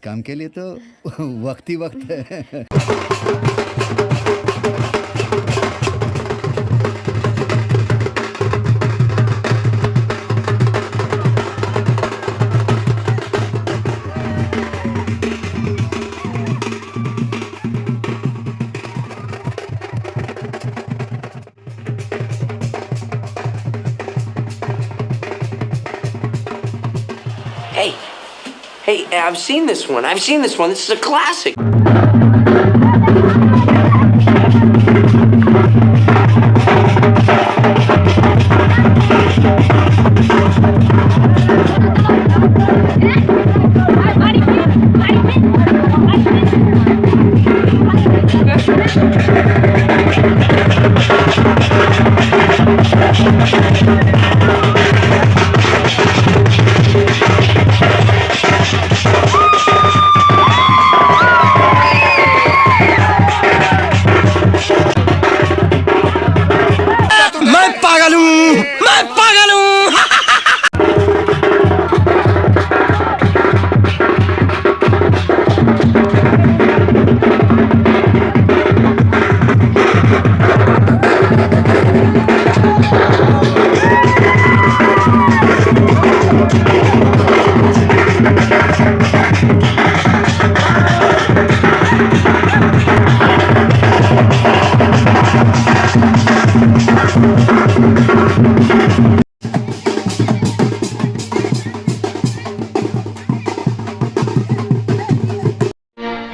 काम के लिए तो वक्त ही वक्त है। Hey, hey, I've seen this one. I've seen this one. This is a classic. मैं पागल हूँ।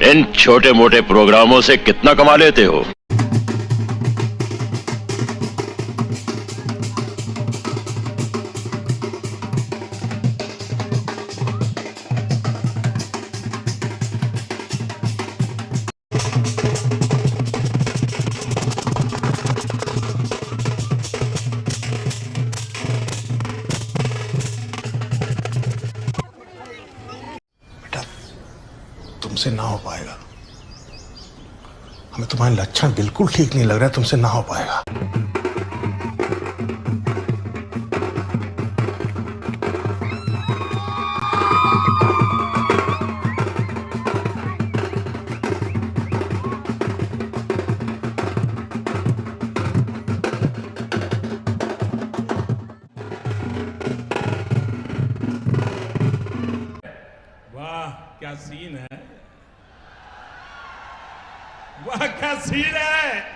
इन छोटे मोटे प्रोग्रामों से कितना कमा लेते हो? तुमसे ना हो पाएगा। हमें तुम्हारे लक्षण बिल्कुल ठीक नहीं लग रहा है, तुमसे ना हो पाएगा। वाह क्या सीन है, वाह क्या सीन है।